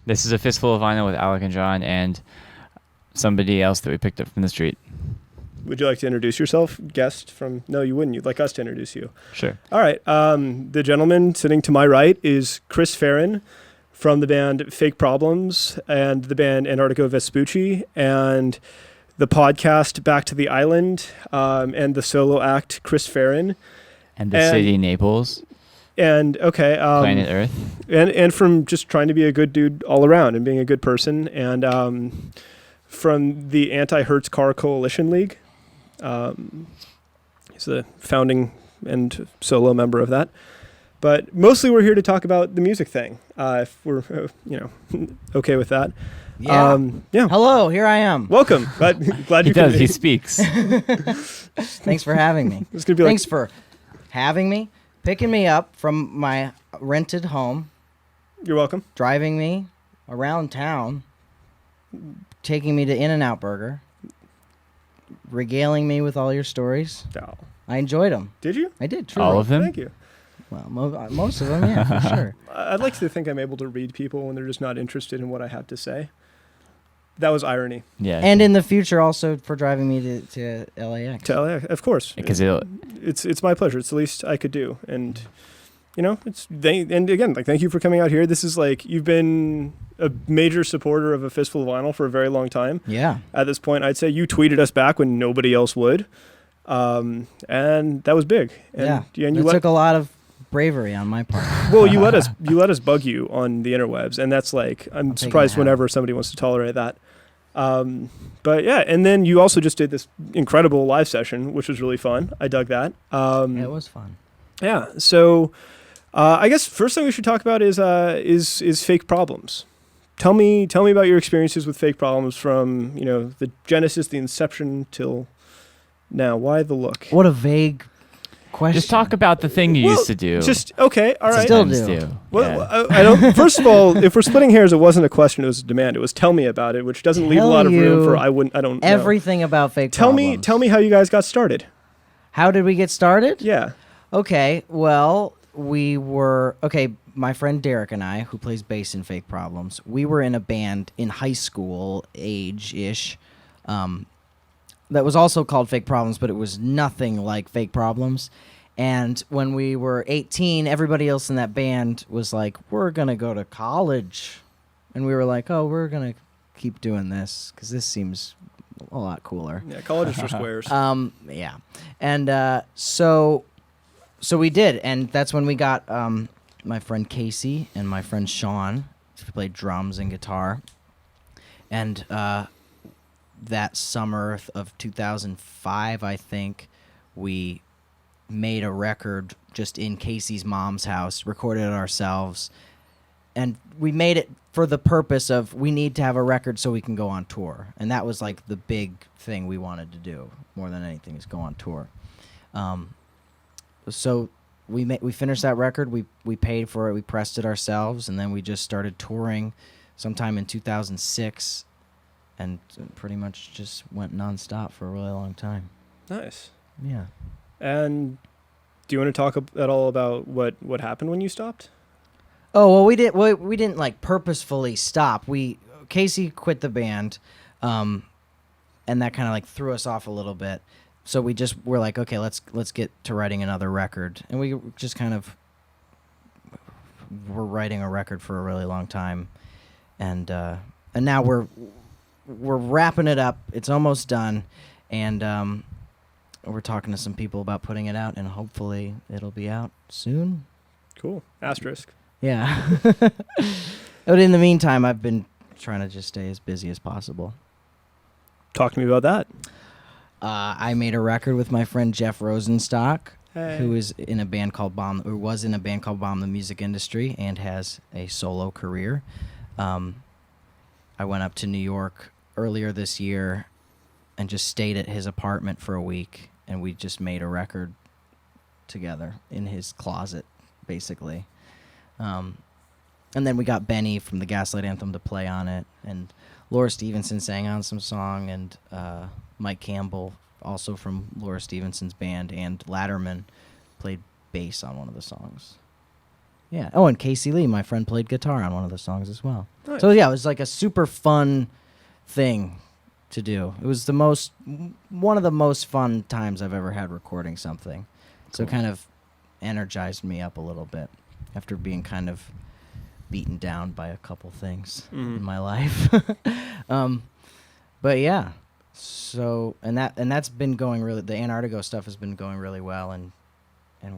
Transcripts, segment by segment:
This is a Fistful of Vinyl with Alec and John and somebody else that we picked up from the street. Would you like to introduce yourself? Guest from... No, you wouldn't. You'd like us to introduce you. Sure. All right. The gentleman sitting to my right is Chris Farren from the band Fake Problems and the band Antarctico Vespucci and the podcast Back to the Island and the solo act Chris Farren. And the city Naples. And, okay. Planet Earth. And from just trying to be a good dude all around and being a good person. And from the Anti-Hertz Car Coalition League. He's the founding and solo member of that. But mostly we're here to talk about the music thing, if we're, okay with that. Yeah. Yeah. Hello, here I am. Welcome. Glad you He speaks. Thanks for having me. It's gonna be Thanks for having me, picking me up from my rented home. You're welcome. Driving me around town, taking me to In-N-Out Burger, regaling me with all your stories. Oh. I enjoyed them. Did you? I did, truly. All of them? Thank you. Well, most of them, yeah, for sure. I'd like to think I'm able to read people when they're just not interested in what I have to say. That was irony. Yeah. And in the future, also for driving me to LAX. To LA, of course. Because It's my pleasure. It's the least I could do. And, and again, thank you for coming out here. This is you've been a major supporter of a Fistful of Vinyl for a very long time. Yeah. At this point, I'd say you tweeted us back when nobody else would. And that was big. And, and it took a lot of bravery on my part. Well, you let us bug you on the interwebs, and that's I'm surprised whenever somebody wants to tolerate that. But yeah, and then you also just did this incredible live session, which was really fun. I dug that. It was fun. Yeah. So, I guess first thing we should talk about is Fake Problems. Tell me about your experiences with Fake Problems from the genesis, the inception till now. Why the look? What a vague question. Just talk about the thing you used to do. Okay, all right. Still do. Well, I don't. First of all, if we're splitting hairs, it wasn't a question; it was a demand. It was tell me about it, which doesn't leave a lot of room for I don't. Everything know. About Fake Problems. Tell me how you guys got started. How did we get started? Yeah. Okay. Well, my friend Derek and I, who plays bass in Fake Problems, we were in a band in high school age-ish. That was also called Fake Problems, but it was nothing like Fake Problems. And when we were 18, everybody else in that band was like, we're going to go to college. And we were like, oh, we're going to keep doing this because this seems a lot cooler. Yeah, college is for squares. Yeah. And so we did. And that's when we got my friend Casey and my friend Sean to play drums and guitar. And that summer of 2005, I think, we made a record just in Casey's mom's house, recorded it ourselves, and we made it for the purpose of we need to have a record so we can go on tour. And that was the big thing we wanted to do more than anything is go on tour. So we finished that record, we paid for it, we pressed it ourselves, and then we just started touring sometime in 2006. And pretty much just went nonstop for a really long time. Nice. Yeah. And do you want to talk at all about what happened when you stopped? Oh well, we didn't purposefully stop. Casey quit the band, and that kind of threw us off a little bit. So we're like, okay, let's get to writing another record, and we just kind of were writing a record for a really long time, and now we're wrapping it up. It's almost done, and we're talking to some people about putting it out, and hopefully it'll be out soon. Cool. Asterisk. Yeah. But in the meantime, I've been trying to just stay as busy as possible. Talk to me about that. I made a record with my friend Jeff Rosenstock, Hey. who was in a band called Bomb the Music Industry and has a solo career. I went up to New York earlier this year and just stayed at his apartment for a week, and we just made a record together in his closet, basically. And then we got Benny from the Gaslight Anthem to play on it, and Laura Stevenson sang on some song, and Mike Campbell, also from Laura Stevenson's band, and Latterman played bass on one of the songs. Yeah. Oh, and Casey Lee, my friend, played guitar on one of the songs as well. Nice. So yeah, it was like a super fun thing to do. It was one of the most fun times I've ever had recording something. So it kind of energized me up a little bit after being kind of beaten down by a couple things in my life. But yeah, so and that's been going really. The Antarctica stuff has been going really well, and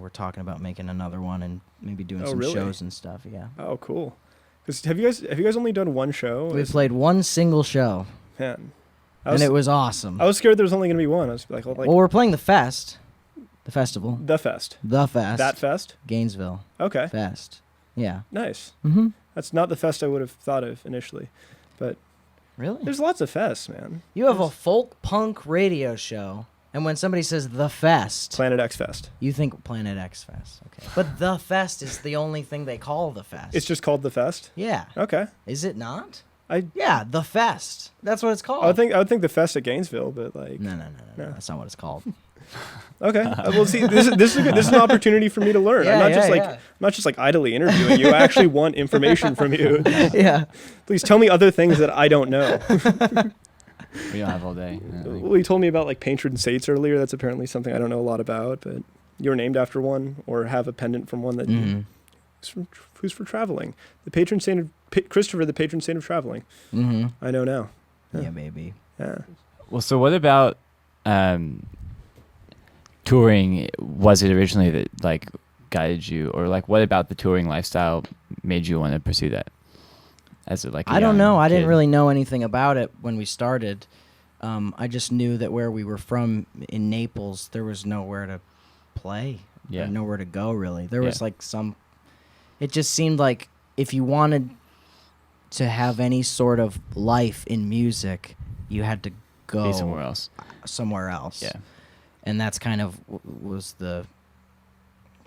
we're talking about making another one and maybe doing some shows and stuff. Yeah. Oh, cool. 'Cause have you guys only done one show? We played one single show, Man, and it was awesome. I was scared there was only going to be one. I was like, well, we're playing the festival, the fest. that fest, Gainesville Okay, Fest. Yeah. nice. Mm-hmm. That's not the fest I would have thought of initially, but Really? there's lots of fests, man. You have a folk punk radio show, and when somebody says the fest, Planet X Fest. you think Planet X Fest. Okay. But the fest is the only thing they call the fest. It's just called the fest. Yeah. Okay, Is it not? I Yeah, the fest. That's what it's called. I would think the fest at Gainesville, but like No. No. That's not what it's called. okay. Well, see, this is an opportunity for me to learn. I'm not just like idly interviewing you. I actually want information from you. Yeah. Please tell me other things that I don't know. We don't have all day. Well, you told me about like patron saints earlier. That's apparently something I don't know a lot about, but you're named after one or have a pendant from one that who's for traveling. The patron saint of Christopher, the patron saint of traveling. Mm-hmm. I know now. Yeah, baby. Yeah. Well, so what about touring? Was it originally that like guided you, or like what about the touring lifestyle made you want to pursue that? As a, like a I don't young know. I didn't kid? really know anything about it when we started. I just knew that where we were from in Naples, there was nowhere to play. Yeah. Or nowhere to go, really. There Yeah. was like it just seemed like if you wanted to have any sort of life in music, you had to go Be somewhere else. somewhere else. Yeah. And that's kind of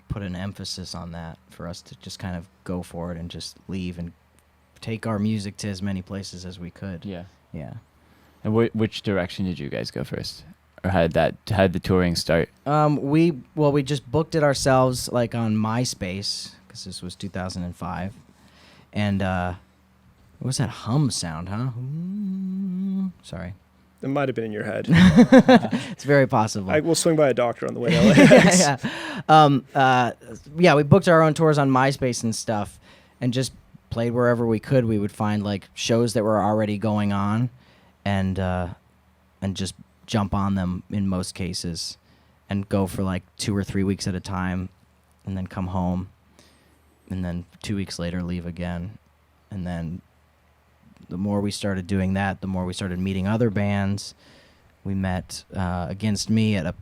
put an emphasis on that for us to just kind of go for it and just leave and take our music to as many places as we could. Yeah. Yeah. And which direction did you guys go first, or how did the touring start? We just booked it ourselves, like on MySpace, because this was 2005, and what was that hum sound, huh? Sorry. It might have been in your head. It's very possible. I will swing by a doctor on the way to LAX. Yeah, we booked our own tours on MySpace and stuff, and just played wherever we could. We would find like shows that were already going on, and just jump on them in most cases, and go for like 2 or 3 weeks at a time, and then come home, and then 2 weeks later leave again, and then the more we started doing that, the more we started meeting other bands. We met Against Me at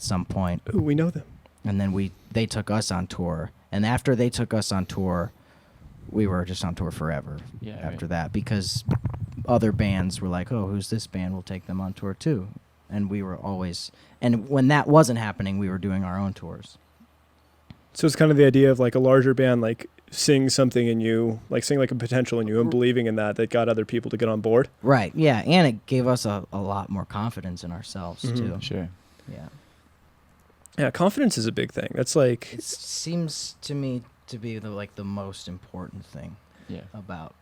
some point. Ooh, we know them. And then they took us on tour. And after they took us on tour, we were just on tour forever after that, because other bands were like, oh, who's this band? We'll take them on tour too. And we were always, and when that wasn't happening, we were doing our own tours. So it's kind of the idea of like a larger band, like seeing something in you, like seeing like a potential in you and believing in that got other people to get on board. Right. Yeah. And it gave us a lot more confidence in ourselves too. Sure. Yeah. Yeah, confidence is a big thing. That's like It seems to me to be the most important thing Yeah. about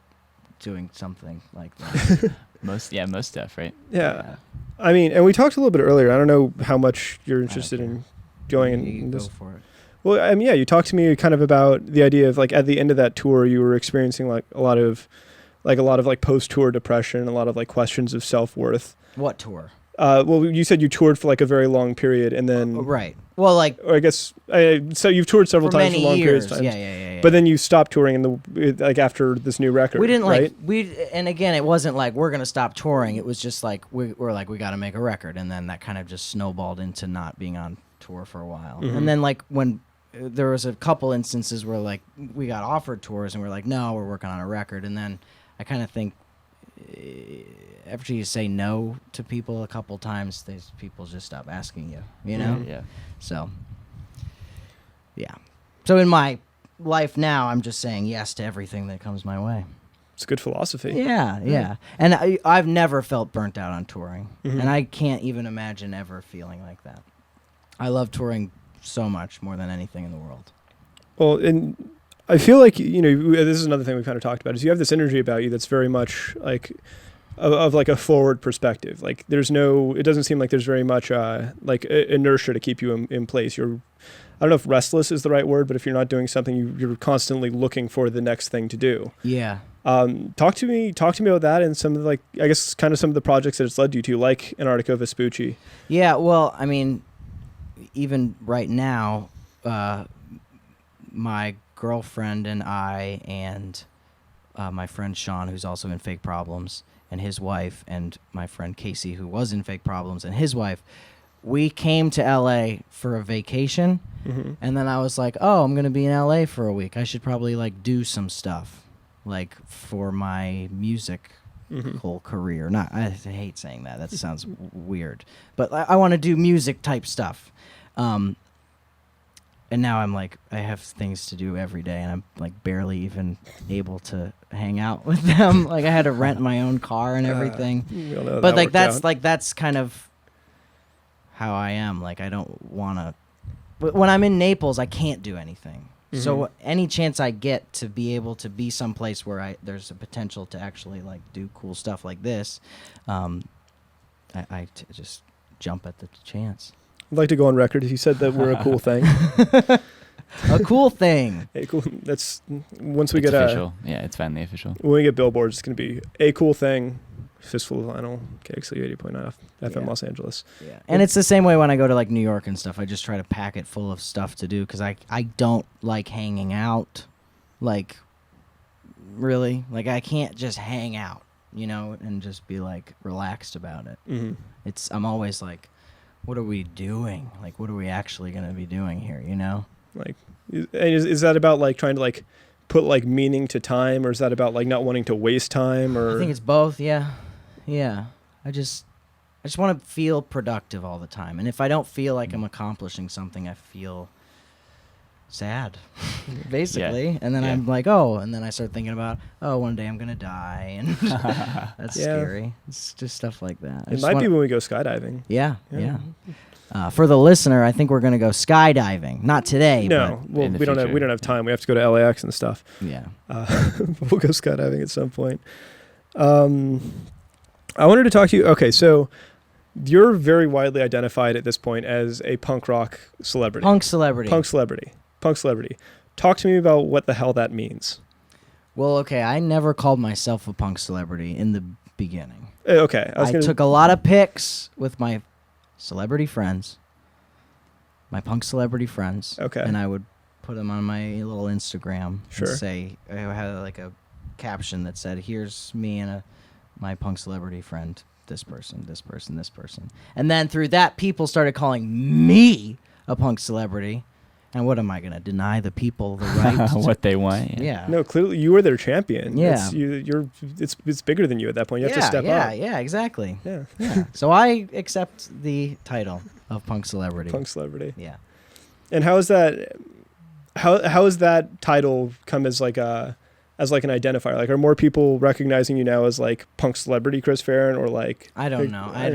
doing something like that. Most stuff, right? yeah. I mean, and we talked a little bit earlier. I don't know how much you're interested in going You in go this. for it. Well, I mean, yeah, you talked to me kind of about the idea of like at the end of that tour, you were experiencing like a lot of like post-tour depression, a lot of like questions of self-worth. What tour? Well, you said you toured for like a very long period, and then, Right. Well, like or I guess, so you've toured several for times many for long years. periods of time. Yeah. But then you stopped touring like after this new record. We didn't right? and again, it wasn't like we're gonna stop touring. It was just like we're like we got to make a record, and then that kind of just snowballed into not being on tour for a while. Mhm. And then like when there was a couple instances where like we got offered tours, and we're like, no, we're working on a record. And then I kind of think after you say no to people a couple times, people just stop asking you. You know. Yeah. So. Yeah. So in my life now, I'm just saying yes to everything that comes my way. It's good philosophy. Yeah. And I've never felt burnt out on touring. Mhm. And I can't even imagine ever feeling like that. I love touring so much, more than anything in the world. Well, and I feel like, this is another thing we kind of talked about, is you have this energy about you that's very much like of like a forward perspective. Like it doesn't seem like there's very much like inertia to keep you in place. I don't know if restless is the right word, but if you're not doing something, you're constantly looking for the next thing to do. Yeah. Talk to me about that and some of the, like, I guess kind of some of the projects that it's led you to, like Antarctica Vespucci. Yeah, well, I mean, even right now, my girlfriend and I and my friend Sean, who's also in Fake Problems, and his wife, and my friend Casey, who was in Fake Problems, and his wife, we came to LA for a vacation, and then I was like, oh, I'm going to be in LA for a week. I should probably, like, do some stuff, like, for my music whole career. I hate saying that. That sounds weird. But I want to do music-type stuff. And now I'm like, I have things to do every day, and I'm like barely even able to hang out with them. Like I had to rent my own car and everything. But like that's kind of how I am. Like I don't want to. When I'm in Naples, I can't do anything. So any chance I get to be able to be someplace where there's a potential to actually like do cool stuff like this, I just jump at the chance. I'd like to go on record. He said that we're a cool thing. A cool thing. Hey, cool. That's once we It's get official. Yeah, it's finally official. When we get billboards, it's going to be a cool thing. Fistful vinyl, KXLU 88.9 FM Los Angeles. Yeah, and it's the same way when I go to like New York and stuff. I just try to pack it full of stuff to do because I don't like hanging out. Like, really, like I can't just hang out, and just be like relaxed about it. I'm always like, what are we doing? Like, what are we actually going to be doing here, Like, is that about, like, trying to, like, put, like, meaning to time, or is that about, like, not wanting to waste time, or? I think it's both, yeah. Yeah. I just want to feel productive all the time. And if I don't feel like I'm accomplishing something, I feel sad, basically. Yeah. And then I'm like, and then I start thinking about, one day I'm going to die, and that's scary. It's just stuff like that. It might be when we go skydiving. Yeah. For the listener, I think we're going to go skydiving. Not today. No, well, we don't have time. We have to go to LAX and stuff. Yeah. We'll go skydiving at some point. I wanted to talk to you. Okay, so you're very widely identified at this point as a punk rock celebrity. Punk celebrity. Talk to me about what the hell that means. Well, okay, I never called myself a punk celebrity in the beginning. Okay. I took a lot of pics with my celebrity friends, my punk celebrity friends. Okay. And I would put them on my little Instagram. Sure. And say, I had like a caption that said, here's me and my punk celebrity friend, this person, this person, this person. And then through that, people started calling me a punk celebrity. And what am I going to deny the people the right what they want? Yeah. No, clearly you were their champion. Yeah. It's bigger than you at that point. You have to step up. Yeah, exactly. Yeah. So I accept the title of punk celebrity. Punk celebrity. Yeah. And how is that? How has that title come as like an identifier? Like, are more people recognizing you now as like punk celebrity Chris Farren, or like? I don't know. I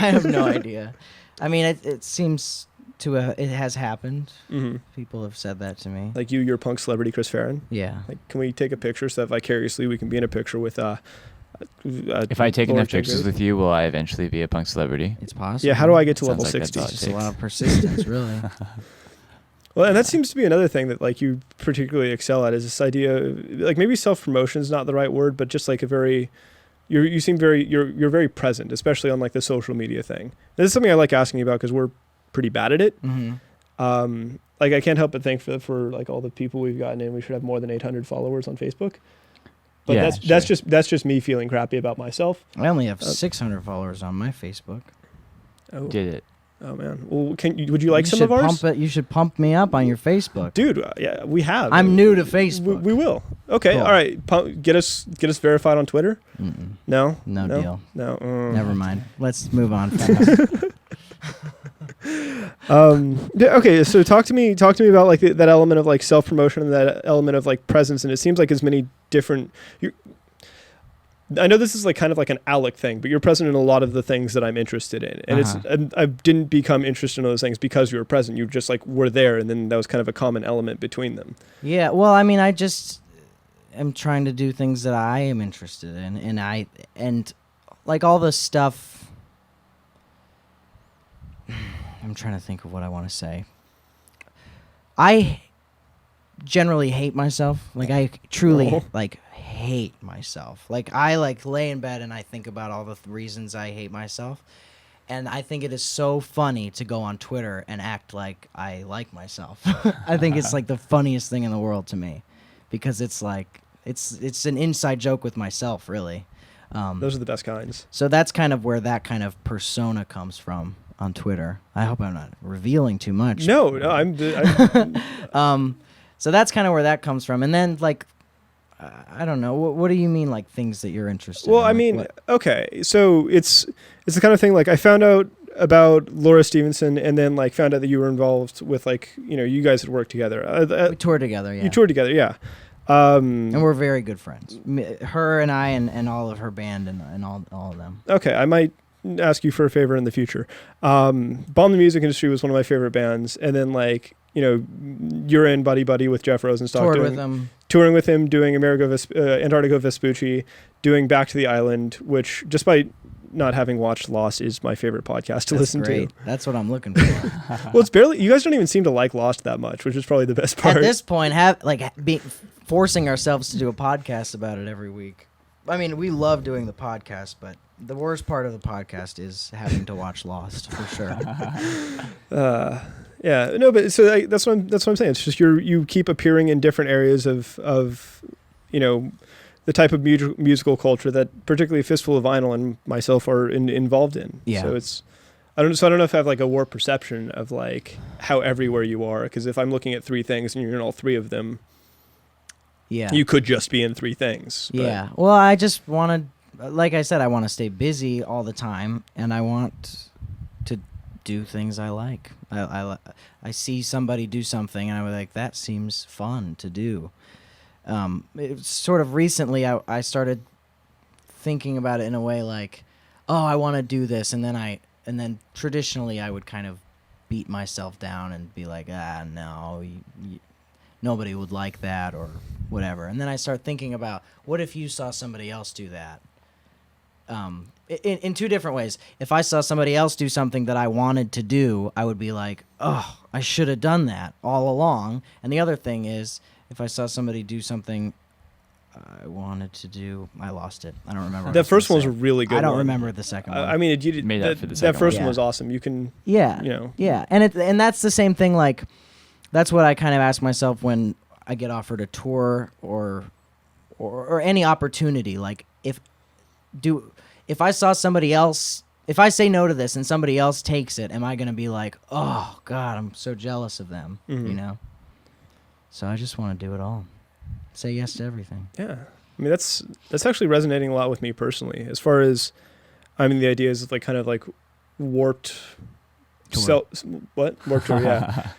have no idea. I mean, it seems it has happened. Mm-hmm. People have said that to me. Like you're punk celebrity Chris Farren. Yeah. Like, can we take a picture so that vicariously we can be in a picture with? If I take enough pictures with you, will I eventually be a punk celebrity? It's possible. Yeah. How do I get to level like 60? It's just a lot of persistence, really. Well, and that seems to be another thing that like you particularly excel at, is this idea, like maybe self-promotion is not the right word, but just like you're very present, especially on like the social media thing. This is something I like asking you about because we're pretty bad at it. Mm-hmm. Like I can't help but think for like all the people we've gotten in, we should have more than 800 followers on Facebook. But that's just me feeling crappy about myself. I only have 600 followers on my Facebook. Oh. Did it? Oh man. Well, would you like some of ours? You should pump me up on your Facebook, dude. Yeah, we have. I'm new to Facebook. We will. Okay. Cool. All right. Get us verified on Twitter. Mm-mm. No deal. No. Never mind. Let's move on fast. Okay. So talk to me about like that element of like self promotion and that element of like presence. And it seems like as many different. I know this is like kind of like an Alec thing, but you're present in a lot of the things that I'm interested in. And and I didn't become interested in those things because you were present. You just like were there, and then that was kind of a common element between them. Yeah, well, I mean, I just am trying to do things that I am interested in, and like all the stuff. I'm trying to think of what I want to say. I generally hate myself. Like I truly like hate myself. Like I like lay in bed and I think about all the reasons I hate myself. And I think it is so funny to go on Twitter and act like I like myself. I think it's like the funniest thing in the world to me, because it's like it's an inside joke with myself, really. Those are the best kinds. So that's kind of where that kind of persona comes from on Twitter. I hope I'm not revealing too much. No, I'm so that's kind of where that comes from. And then like I don't know. What do you mean, like things that you're interested in? Well, I Like, mean, what? okay, so it's the kind of thing like I found out about Laura Stevenson, and then like found out that you were involved with like you guys had worked together. We toured together, yeah. You toured together, yeah. And we're very good friends. Her and I and all of her band and all of them. Okay, I might ask you for a favor in the future. Bomb the Music Industry was one of my favorite bands, and then like you're in Buddy Buddy with Jeff Rosenstock. Toured with him. Touring with him, doing Antarctica Vespucci, doing Back to the Island, which, despite not having watched Lost, is my favorite podcast to listen great. to. That's what I'm looking for. Well, it's barely. You guys don't even seem to like Lost that much, which is probably the best part. At this point, forcing ourselves to do a podcast about it every week. I mean, we love doing the podcast, but the worst part of the podcast is having to watch Lost, for sure. Yeah, no, but so that's what I'm saying. It's just you keep appearing in different areas of the type of musical culture that particularly Fistful of Vinyl and myself are involved in. Yeah. So I don't know if I have like a warped perception of like how everywhere you are, because if I'm looking at three things and you're in all three of them, yeah, you could just be in three things. But. Yeah. Well, I just want to, like I said, I want to stay busy all the time, and I want to do things I like. I see somebody do something, and I was like, that seems fun to do. It sort of recently, I started thinking about it in a way like, oh, I want to do this, and then traditionally I would kind of beat myself down and be like, no, nobody would like that or whatever. And then I start thinking about, what if you saw somebody else do that? In two different ways. If I saw somebody else do something that I wanted to do, I would be like, oh, I should have done that all along. And the other thing is, if I saw somebody do something I wanted to do, I lost it. I don't remember. That first one was a really good one. I don't remember the second one. I mean, you did, Made up for the second that first one. one was awesome. You can, Yeah. Yeah. And that's the same thing. Like, that's what I kind of ask myself when I get offered a tour or any opportunity. Like, if I saw somebody else, if I say no to this and somebody else takes it, am I going to be like, oh God, I'm so jealous of them, So I just want to do it all. Say yes to everything. Yeah. I mean, that's actually resonating a lot with me personally, as far as, I mean, the ideas of like kind of like warped Warped Tour, yeah.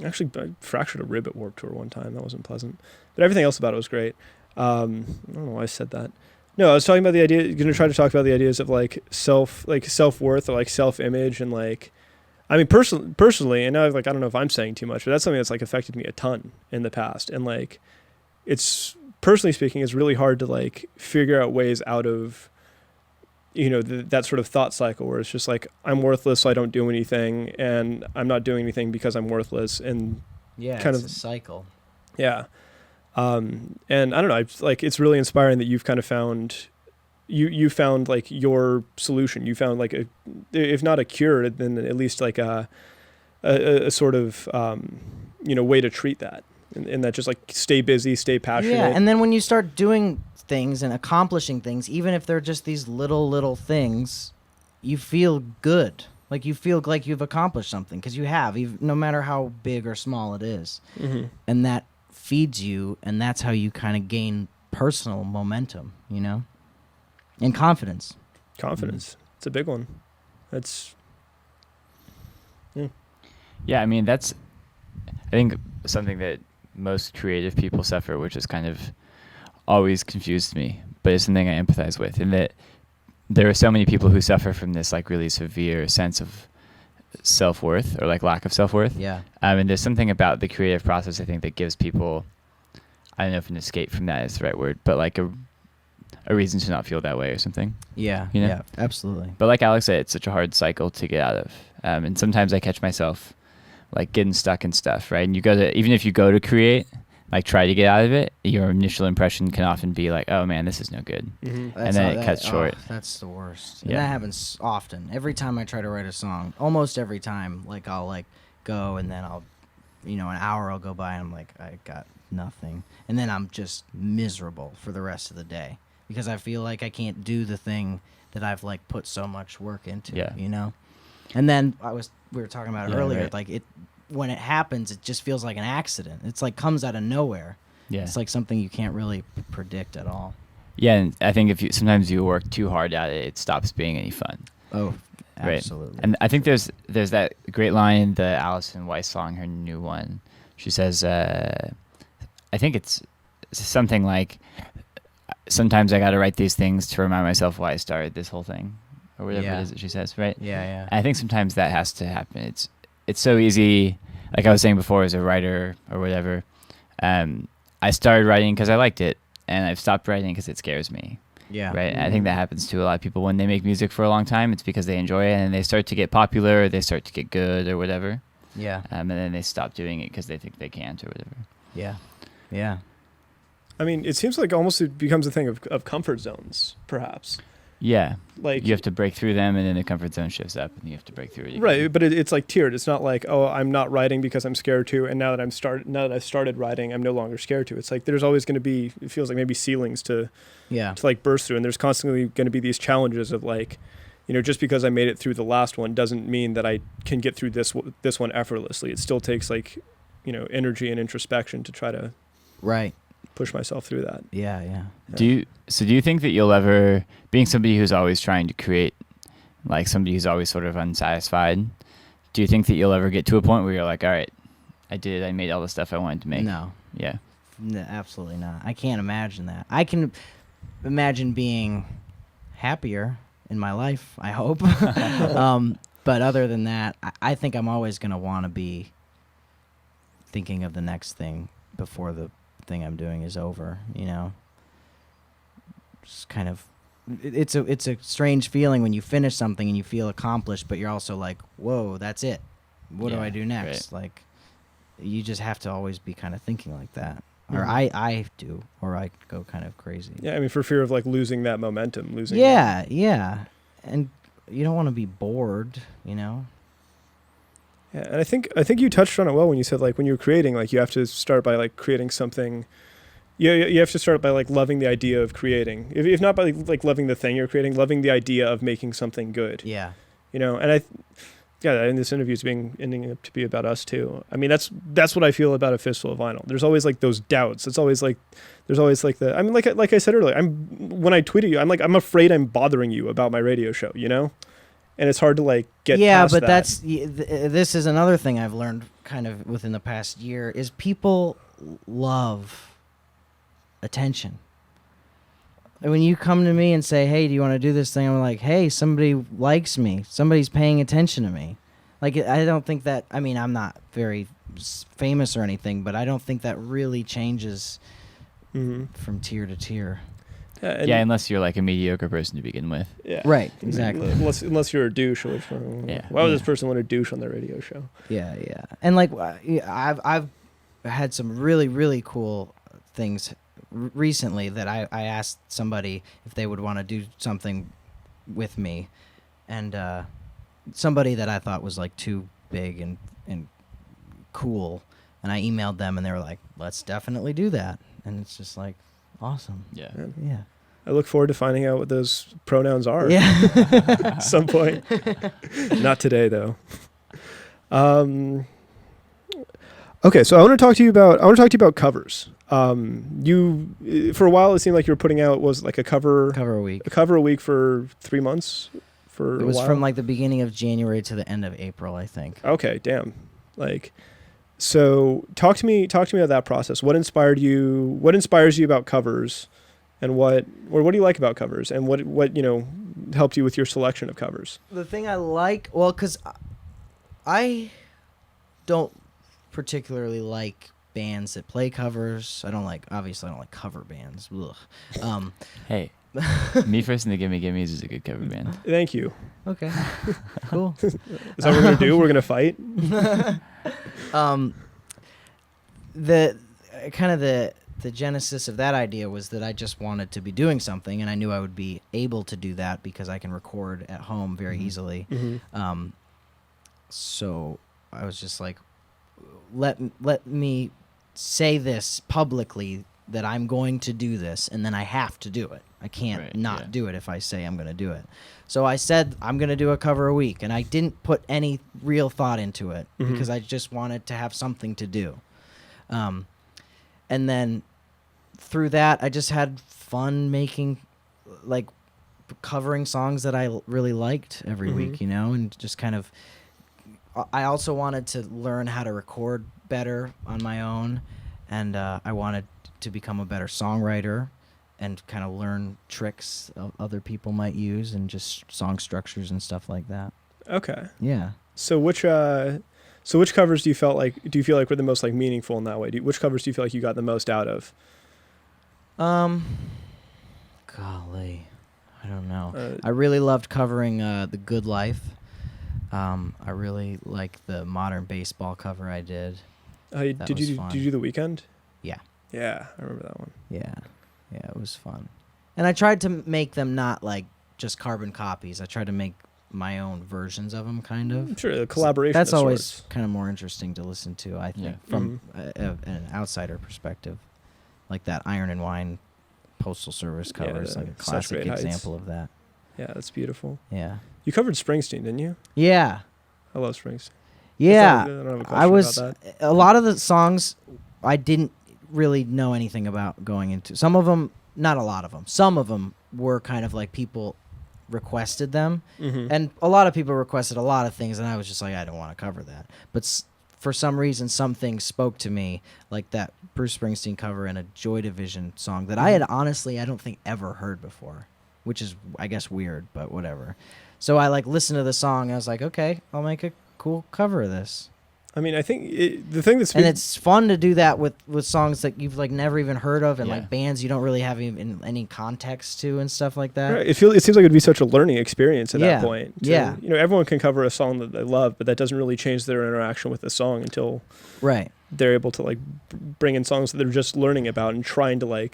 Actually, I fractured a rib at Warped Tour one time. That wasn't pleasant. But everything else about it was great. I don't know why I said that. No, I was talking about the idea, going to try to talk about the ideas of like self-worth or like self-image, and like, I mean, personally, and now I don't know if I'm saying too much, but that's something that's like affected me a ton in the past. And like, it's, personally speaking, it's really hard to like figure out ways out of, that sort of thought cycle where it's just like, I'm worthless, so I don't do anything, and I'm not doing anything because I'm worthless. And yeah, kind it's of a cycle. Yeah. And I don't know, it's really inspiring that you've kind of found, you found like your solution. You found like if not a cure, then at least like a sort of, way to treat that. And that just like stay busy, stay passionate. Yeah, and then when you start doing things and accomplishing things, even if they're just these little things, you feel good. Like you feel like you've accomplished something, because you have, no matter how big or small it is. Mm-hmm. And that feeds you, and that's how you kind of gain personal momentum, and confidence. Confidence. It's a big one. That's, Yeah, I mean, that's, I think, something that most creative people suffer, which has kind of always confused me. but it's something I empathize with, in that there are so many people who suffer from this like really severe sense of self-worth or like lack of self-worth. Yeah. And there's something about the creative process, I think, that gives people, I don't know if an escape from that is the right word, but like a reason to not feel that way or something. Yeah. You know? Yeah. Absolutely. But like Alex said, it's such a hard cycle to get out of. And sometimes I catch myself like getting stuck in stuff, right? And even if you go to create, like try to get out of it, your initial impression can often be like, oh man, this is no good. Mm-hmm. And then it cuts short. That's the worst. Yeah. And that happens often. Every time I try to write a song, almost every time, like I'll like go and then I'll, an hour will go by and I'm like, I got nothing. And then I'm just miserable for the rest of the day because I feel like I can't do the thing that I've like put so much work into, And then we were talking about it earlier, right. like when it happens, it just feels like an accident. It's like comes out of nowhere. Yeah. It's like something you can't really predict at all. Yeah, and I think sometimes you work too hard at it, it stops being any fun. Oh, Right. absolutely. And I think there's that great line, the Alison Weiss song, her new one. She says, I think it's something like, sometimes I got to write these things to remind myself why I started this whole thing, or whatever it is that she says, right? Yeah, yeah. And I think sometimes that has to happen. It's so easy, like I was saying before, as a writer or whatever. I started writing because I liked it, and I've stopped writing because it scares me. Yeah. Right. And I think that happens to a lot of people when they make music for a long time. It's because they enjoy it, and they start to get popular, or they start to get good, or whatever. Yeah. And then they stop doing it because they think they can't, or whatever. Yeah. Yeah. I mean, it seems like almost it becomes a thing of comfort zones, perhaps. Yeah. Like you have to break through them, and then the comfort zone shifts up, and you have to break through it again. Right, but it's like tiered. It's not like, oh, I'm not writing because I'm scared to, and now that I've started writing, I'm no longer scared to. It's like there's always going to be, it feels like maybe ceilings to like burst through, and there's constantly going to be these challenges of like, just because I made it through the last one doesn't mean that I can get through this one effortlessly. It still takes like, energy and introspection to try to push myself through that. Yeah, yeah. Do you think that you'll ever, being somebody who's always trying to create, like somebody who's always sort of unsatisfied, do you think that you'll ever get to a point where you're like, all right, I made all the stuff I wanted to make? No. Yeah. No, absolutely not. I can't imagine that. I can imagine being happier in my life, I hope. But other than that, I think I'm always going to want to be thinking of the next thing before the thing I'm doing is over, Just kind of, it's a strange feeling when you finish something and you feel accomplished, but you're also like, whoa, that's it. What do I do next? Right. Like, you just have to always be kind of thinking like that. Mm-hmm. Or I do, or I go kind of crazy. Yeah, I mean, for fear of like losing that momentum, Yeah. And you don't want to be bored, Yeah, and I think you touched on it well when you said like when you're creating, like you have to start by like creating something. You have to start by like loving the idea of creating. If not by like loving the thing you're creating, loving the idea of making something good. Yeah. And and this interview is ending up to be about us too. I mean, that's what I feel about a Fistful of Vinyl. There's always like those doubts. It's always like there's always like I mean, like I said earlier, when I tweeted you, I'm afraid I'm bothering you about my radio show, And it's hard to like get past but that. this is another thing I've learned kind of within the past year is people love attention. When you come to me and say, hey, do you want to do this thing? I'm like, hey, somebody likes me. Somebody's paying attention to me. Like, I don't think that, I mean, I'm not very famous or anything, but I don't think that really changes from tier to tier. Yeah, unless you're like a mediocre person to begin with. Yeah. Right, exactly. Unless you're a douche. Why would this person want to douche on their radio show? Yeah, yeah. And like, I've had some really, really cool things recently that I asked somebody if they would want to do something with me, and somebody that I thought was like too big and cool, and I emailed them and they were like, let's definitely do that. And it's just like awesome. Yeah. Yeah. I look forward to finding out what those pronouns are. Yeah. At some point. Not today though. Okay, so I want to talk to you about covers. You for a while it seemed like you were putting out a cover a week for 3 months. It was from like the beginning of January to the end of April, I think. Okay, damn. So talk to me about that process. What inspires you about covers, And what do you like about covers? And what helped you with your selection of covers? The thing I like, well, because I don't particularly like bands that play covers. Obviously I don't like cover bands. Ugh. Hey, Me First and the Gimme Gimmes is a good cover band. Thank you. Okay. Cool. Is that what we're going to do? We're going to fight? The genesis of that idea was that I just wanted to be doing something, and I knew I would be able to do that because I can record at home very easily. Mm-hmm. So I was just like, let me say this publicly that I'm going to do this, and then I have to do it. I can't do it if I say I'm going to do it. So I said I'm going to do a cover a week, and I didn't put any real thought into it because I just wanted to have something to do. And then through that, I just had fun making, covering songs that I really liked every week, and just kind of. I also wanted to learn how to record better on my own, and I wanted to become a better songwriter and kind of learn tricks other people might use and just song structures and stuff like that. Okay. Yeah. So which covers do you feel like were the most meaningful in that way? Which covers do you feel like you got the most out of? Golly, I don't know. I really loved covering The Good Life. I really like the Modern Baseball cover I did. Did you do The Weeknd? Yeah. Yeah, I remember that one. Yeah, it was fun. And I tried to make them not just carbon copies. I tried to make my own versions of them, kind of. Sure, a collaboration. That's of always sorts. kind of more interesting to listen to, I think, from an outsider perspective. Like that Iron and Wine Postal Service cover is like a classic example of that. Yeah, that's beautiful. Yeah. You covered Springsteen, didn't you? Yeah. I love Springsteen. Yeah. I don't have a question about that. A lot of the songs I didn't really know anything about going into. Some of them, not a lot of them. Some of them were kind of like people requested them, and a lot of people requested a lot of things, and I was just like, I don't want to cover that. But for some reason, some things spoke to me, like that Bruce Springsteen cover and a Joy Division song that I had honestly, I don't think ever heard before, which is, I guess, weird, but whatever. So I listened to the song, and I was like, okay, I'll make a cool cover of this. I mean, I think the thing that's... And it's fun to do that with songs that you've never even heard of, and bands you don't really have even any context to and stuff like that. Right. It seems like it'd be such a learning experience at that point. Yeah. Everyone can cover a song that they love, but that doesn't really change their interaction with the song until they're able to bring in songs that they're just learning about and trying to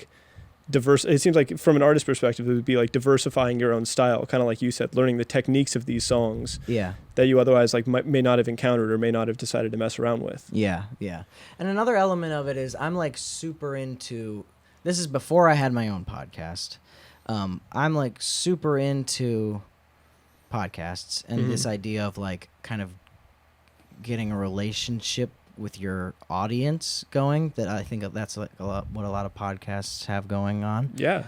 it seems like from an artist perspective, it would be diversifying your own style, kind of like you said, learning the techniques of these songs that you otherwise may not have encountered or may not have decided to mess around with. Yeah. And another element of it is I'm super into, this is before I had my own podcast. I'm super into podcasts and this idea of kind of getting a relationship with your audience going, that I think that's what a lot of podcasts have going on. Yeah.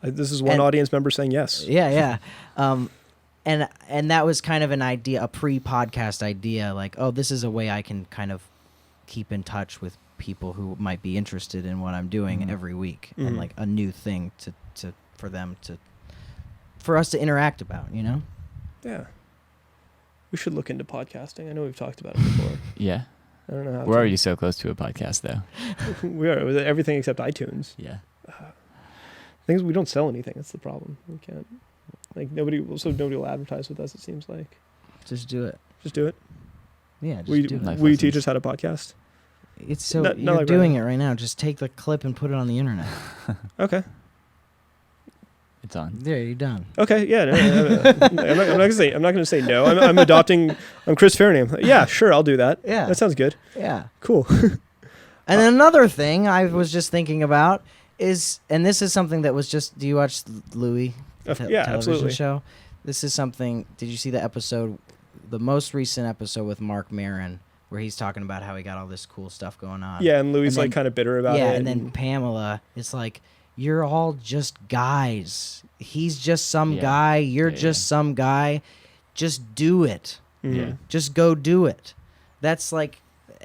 This is one audience member saying yes. Yeah. And that was kind of an idea, a pre-podcast idea, this is a way I can kind of keep in touch with people who might be interested in what I'm doing every week, and a new thing for us to interact about, Yeah. We should look into podcasting. I know we've talked about it before. Yeah. I don't know how. We're already so close to a podcast, though. We are, with everything except iTunes. Yeah. Things we don't sell anything. That's the problem. We can't. Nobody will advertise with us. It seems like. Just do it. Just do it. Yeah. Will you teach us how to podcast? It's so you're doing it right now. Just take the clip and put it on the internet. Okay. It's on. There, you're done. Okay, yeah. I'm not gonna say no. I'm Chris Farren. Yeah, sure, I'll do that. Yeah. That sounds good. Yeah. Cool. And another thing I was just thinking about is, and this is something that was just, do you watch Louie? Yeah, television absolutely. show? This is something, did you see the episode, the most recent episode with Mark Maron, where he's talking about how he got all this cool stuff going on? Yeah, and Louie's kind of bitter about it. Yeah, and then Pamela, it's you're all just guys. He's just some guy. You're just some guy. Just do it. Mm-hmm. Yeah. Just go do it. That's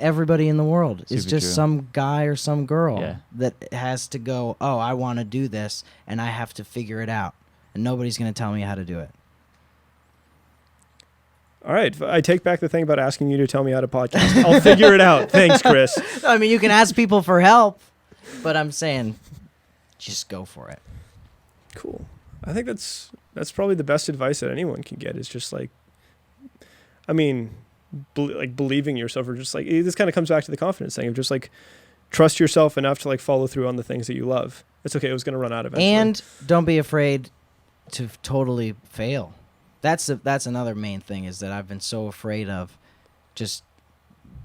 everybody in the world. It's Super just true. some guy or some girl Yeah. that has to go, oh, I want to do this, and I have to figure it out. And nobody's going to tell me how to do it. All right. I take back the thing about asking you to tell me how to podcast. I'll figure it out. Thanks, Chris. I mean, you can ask people for help, but I'm saying just go for it. Cool. I think that's probably the best advice that anyone can get is just like, I mean, like believing yourself, or just like, this kind of comes back to the confidence thing of just like trust yourself enough to like follow through on the things that you love. It's okay. It was going to run out eventually. And don't be afraid to totally fail. That's another main thing, is that I've been so afraid of just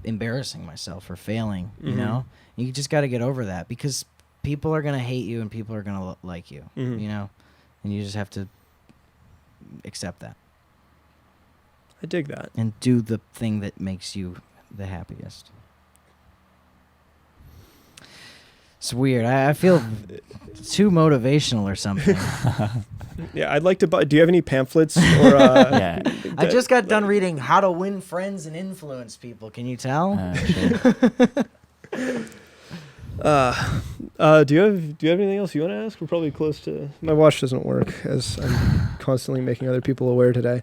embarrassing myself or failing, you know? You just got to get over that, because people are going to hate you and people are going to like you, you know? And you just have to accept that. I dig that. And do the thing that makes you the happiest. It's weird. I feel too motivational or something. Yeah, I'd like to buy. Do you have any pamphlets or? Yeah. I just got done reading How to Win Friends and Influence People. Can you tell? Sure. Do you have anything else you want to ask? We're probably close to. My watch doesn't work, as I'm constantly making other people aware today.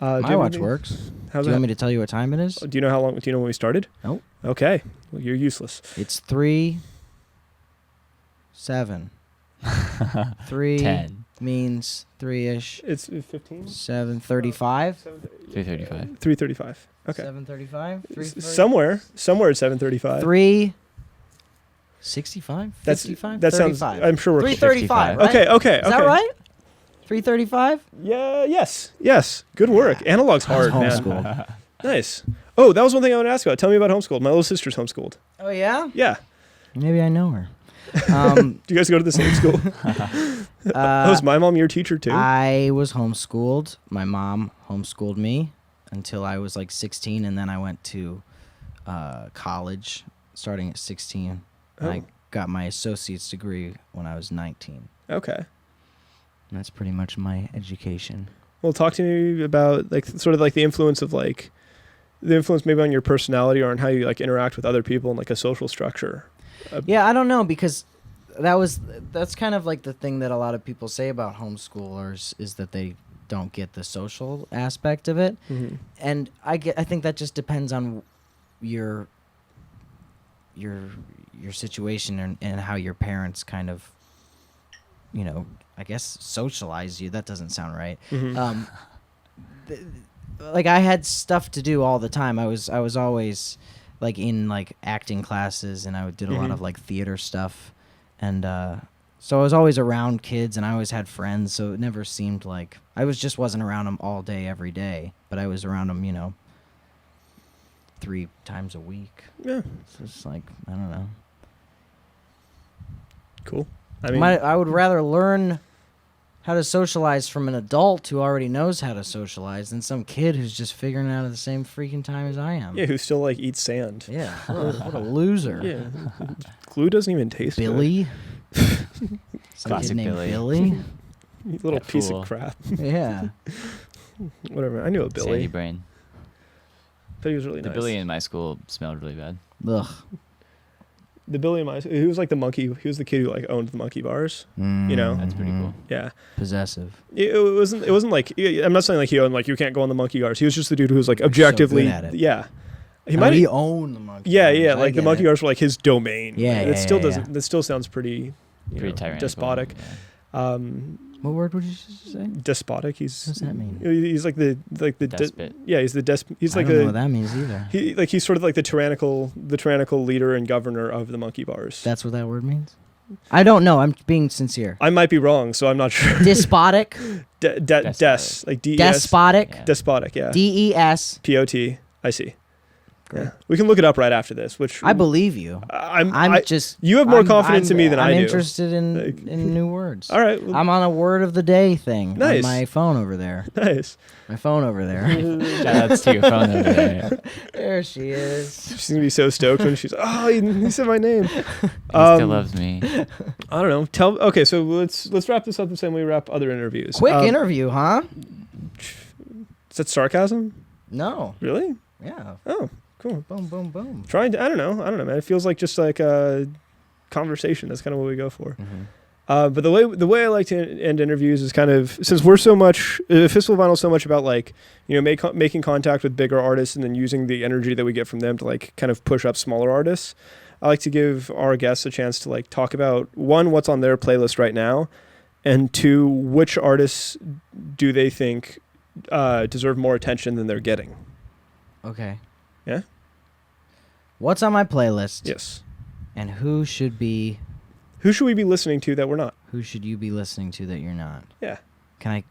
Do you My have watch anything- works. How's Do you that? want me to tell you what time it is? Do you know how long? Do you know when we started? Nope. Okay. Well, you're useless. It's 3:07. 3 10. means 3-ish. It's 15. 7:35. 3:35. 3:35. Okay. 7:35. Somewhere at 7:35. 3:65. That's 55. that sounds. 35. I'm sure we're 3:35. Right? Okay. Is that right? 3:35. Yeah. Yes. Good work. Analog's hard, man. Homeschool. Nice. Oh, that was one thing I want to ask about. Tell me about homeschooled. My little sister's homeschooled. Oh yeah. Yeah. Maybe I know her. Do you guys go to the same school? Was my mom your teacher too? I was homeschooled. My mom homeschooled me until I was like 16, and then I went to college starting at 16. Oh. I got my associate's degree when I was 19. Okay. And that's pretty much my education. Well, talk to me about like sort of like the influence maybe on your personality or on how you like interact with other people and like a social structure. Yeah, I don't know, because that's kind of like the thing that a lot of people say about homeschoolers, is that they don't get the social aspect of it. Mm-hmm. And I think that just depends on your situation and how your parents kind of, you know, I guess socialize you. That doesn't sound right. Mm-hmm. Like I had stuff to do all the time. I was always like in like acting classes, and I did a lot of like theater stuff, and so I was always around kids, and I always had friends. So it never seemed like I wasn't around them all day every day, but I was around them, you know, 3 times a week. Yeah. So it's like, I don't know. Cool. I mean, I would rather learn how to socialize from an adult who already knows how to socialize than some kid who's just figuring it out at the same freaking time as I am. yeah, who still like eats sand. Yeah, what a loser. Yeah. Glue doesn't even taste good. Billy. Some Classic kid named Billy. Billy. You little That piece fool. of crap. Yeah. Whatever. I knew a Sandy Billy. brain. But he was really The nice. Billy in my school smelled really bad. Ugh. The Billy in my he was like the monkey. He was the kid who like owned the monkey bars. You know? That's pretty cool. Yeah. Possessive. It wasn't like I'm not saying like he owned like you can't go on the monkey bars. He was just the dude who was like objectively good at it. yeah. He How might do you own the monkey? yeah, bars? yeah, I like the get monkey it. bars were like his domain. Yeah, It yeah, still yeah, doesn't yeah. that still sounds pretty Pretty tyrannical. despotic. Yeah. What word would you say? Despotic. He's What does that mean? He's like the Despot. yeah, he's the he's I like don't know a what that means either. he's sort of like the tyrannical leader and governor of the monkey bars. That's what that word means? I don't know. I'm being sincere. I might be wrong, so I'm not sure. Despotic. Des like DES. Despotic. Yeah. Despotic, yeah. DES. POT. I see. Great. Yeah. We can look it up right after this, which I believe you. I'm just. you have more confidence in me than I do. I'm interested in Like- new words. All right. Well, I'm on a word of the day thing Nice. on my phone over there. nice. My phone over there. Shoutouts to your phone over there. There she is. She's gonna be so stoked when she's he said my name. He still loves me. I don't know. Okay, so let's wrap this up the same way we wrap other interviews. Quick interview, huh? Is that sarcasm? No. Really? Yeah. Oh, Cool. Boom, boom, boom. I don't know, man. It feels like just like a conversation. That's kind of what we go for. Mm-hmm. But the way I like to end interviews is kind of, since we're so much, Fistful Vinyl is so much about like, making contact with bigger artists and then using the energy that we get from them to like kind of push up smaller artists. I like to give our guests a chance to like talk about, one, what's on their playlist right now, and two, which artists do they think deserve more attention than they're getting. Okay. Yeah? What's on my playlist? Yes. And who should we be listening to that we're not? Who should you be listening to that you're not? Yeah. Can I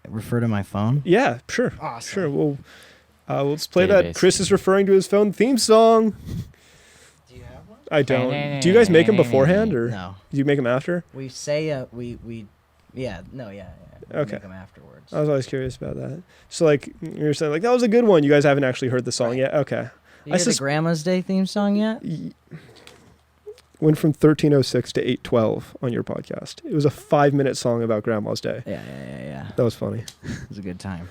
refer to my phone? Yeah, sure. Awesome. Sure. We'll let's play that. Chris is referring to his phone theme song. Do you have one? I don't. Do you guys make them beforehand, or no? Do you make them after? We say yeah. We Okay. make them afterwards. I was always curious about that. So like you're saying like that was a good one. You guys haven't actually heard the song yet. Okay. Did you hear the Grandma's Day theme song yet? Went from 1306 to 812 on your podcast. It was a 5-minute song about Grandma's Day. Yeah. That was funny. It was a good time.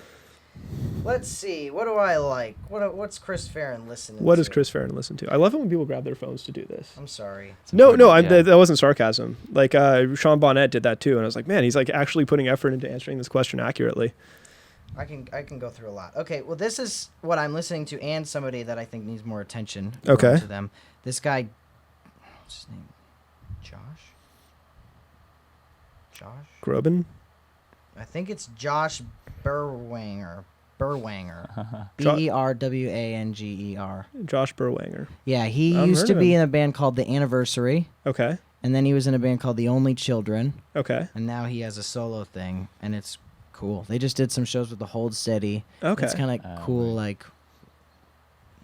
Let's see. What do I like? What's Chris Farren listening to? What does Chris Farren listen to? I love it when people grab their phones to do this. I'm sorry. No, that wasn't sarcasm. Like Sean Bonnet did that too, and I was like, man, he's like actually putting effort into answering this question accurately. I can go through a lot. Okay, well this is what I'm listening to, and somebody that I think needs more attention. Okay. To them. This guy. What's his name? Josh. Groban. I think it's Josh Berwanger. Berwanger. Josh Berwanger. Yeah, he used to be in a band called The Anniversary. Okay. And then he was in a band called The Only Children. Okay. And now he has a solo thing, and it's cool. They just did some shows with the Hold Steady. Okay. It's kind of cool, like,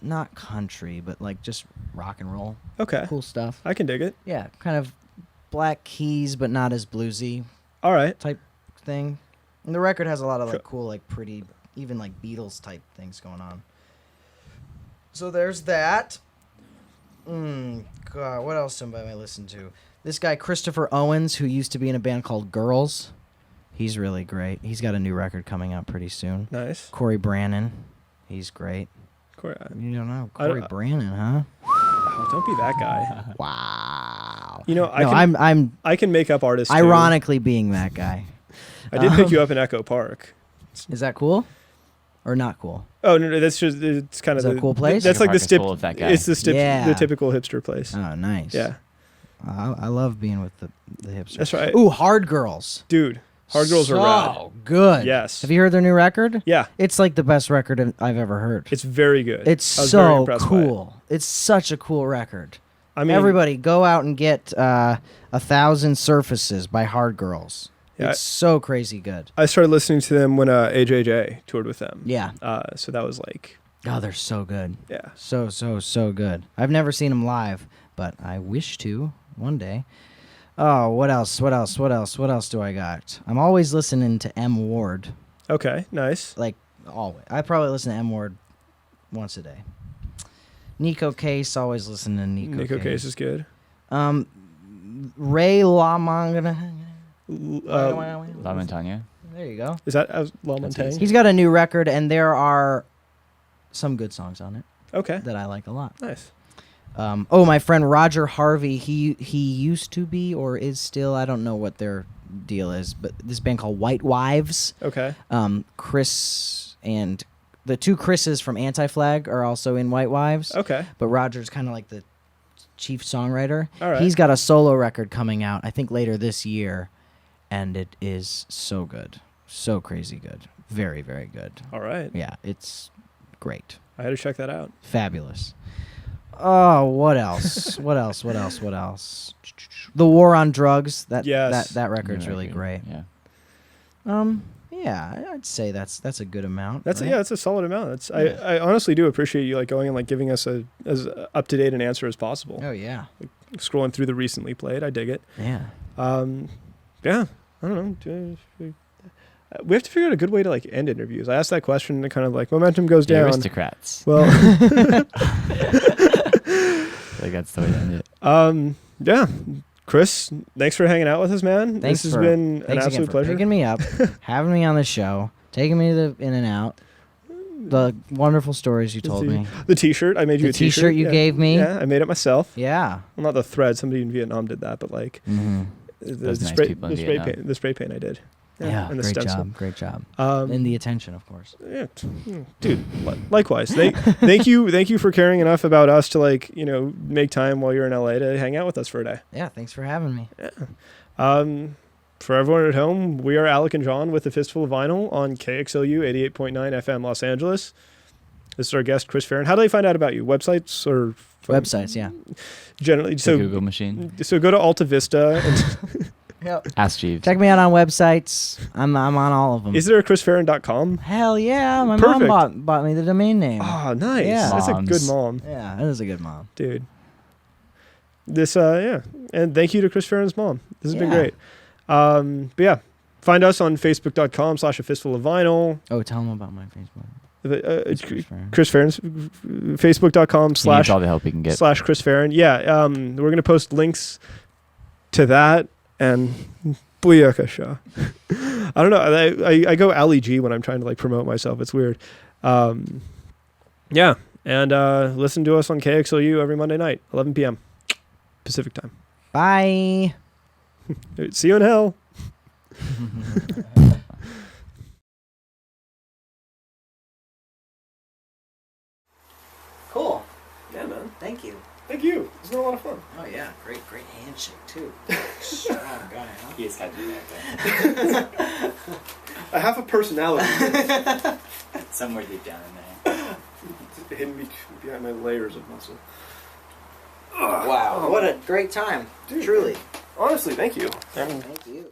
not country, but like just rock and roll. Okay. Cool stuff. I can dig it. Yeah, kind of Black Keys, but not as bluesy. All right. Type thing. And the record has a lot of like cool, like pretty, even like Beatles type things going on. So there's that. God, what else am I listen to? This guy Christopher Owens, who used to be in a band called Girls. He's really great. He's got a new record coming out pretty soon. Nice. Corey Brannon. He's great. You don't know Corey Brannon, huh? Oh, don't be that guy. Wow. I can make up artists. Ironically, being that guy. I did pick you up in Echo Park. Is that cool, or not cool? Oh no, that's just it's kind of a cool place. That's like the It's the typical hipster place. Oh, nice. Yeah. I love being with the hipsters. That's right. Ooh, Hard Girls. Dude, Hard Girls are rad. So good. Yes. Have you heard their new record? Yeah. It's like the best record I've ever heard. It's very good. It's so cool. It's such a cool record. I mean, everybody go out and get 1,000 Surfaces by Hard Girls. Yeah, it's so crazy good. I started listening to them when AJJ toured with them. Yeah. So that was like... Oh, they're so good. Yeah. So good. I've never seen them live, but I wish to one day. Oh, what else do I got? I'm always listening to M. Ward. Okay, nice. Like, always. I probably listen to M. Ward once a day. Nico Case, always listen to Nico Case is good. Ray LaMontagne. La Montagne. There you go. Is that La Montagne? He's got a new record, and there are some good songs on it. Okay. That I like a lot. Nice. My friend Roger Harvey, he used to be or is still, I don't know what their deal is, but this band called White Wives. Okay. Chris and the two Chris's from Anti-Flag are also in White Wives. Okay. But Roger's kind of like the chief songwriter. All right. He's got a solo record coming out, I think later this year, and it is so good. So crazy good. Very, very good. All right. Yeah, it's great. I had to check that out. Fabulous. Oh, what else? What else? The War on Drugs. That record's really great. Yeah. Yeah, I'd say that's a good amount. That's a solid amount. I honestly do appreciate you like going and like giving us as up to date an answer as possible. Oh yeah. Like, scrolling through the recently played, I dig it. Yeah. Yeah. I don't know. We have to figure out a good way to like end interviews. I asked that question and kind of like momentum goes down. Aristocrats. Well, like that's the way to end it. Yeah. Chris, thanks for hanging out with us, man. This has been an absolute pleasure. Picking me up, having me on the show, taking me to the In and Out. the wonderful stories you told me. The T-shirt. I made you The a T-shirt. T-shirt you gave me. Yeah, I made it myself. Yeah. Well, not the thread. Somebody in Vietnam did that, but like Those nice people in Vietnam. the spray paint I did. Yeah, and the great stencil. job, great job. And the attention, of course. Yeah, dude. Likewise. Thank you for caring enough about us to like make time while you're in LA to hang out with us for a day. Yeah, thanks for having me. Yeah. For everyone at home, we are Alec and John with the Fistful of Vinyl on KXLU 88.9 FM Los Angeles. This is our guest, Chris Farren. How do they find out about you? Websites or Websites? Yeah. Generally, The Google machine. So go to Alta Vista. And Yep. Ask Jeeves. Check me out on websites. I'm on all of them. is there a ChrisFarren.com? Hell yeah! My Perfect. mom bought me the domain name. Oh, nice. Yeah. That's a good Moms. mom, Yeah, that is a good mom. dude. This and thank you to Chris Farren's mom. This has been great. But yeah, find us on Facebook.com/A Fistful of Vinyl. Oh, tell them about my Facebook. It's Chris Farren. Chris Farren's Facebook.com He needs all the help he can get. / Chris Farren. Yeah, we're gonna post links to that and Booyaka Shah. I don't know. I go Ali G when I'm trying to like promote myself. It's weird. Yeah, and listen to us on KXLU every Monday night, 11 p.m. Pacific time. Bye. See you in hell. Cool. Yeah, man. Thank you. Thank you. It's been a lot of fun. Oh yeah, great handshake too. Strong guy, huh? He is kind of doing that. I have a personality. Somewhere deep down in there. It's hidden behind my layers of muscle. Wow, what a great time. Dude, Truly. Honestly, thank you. Thank you.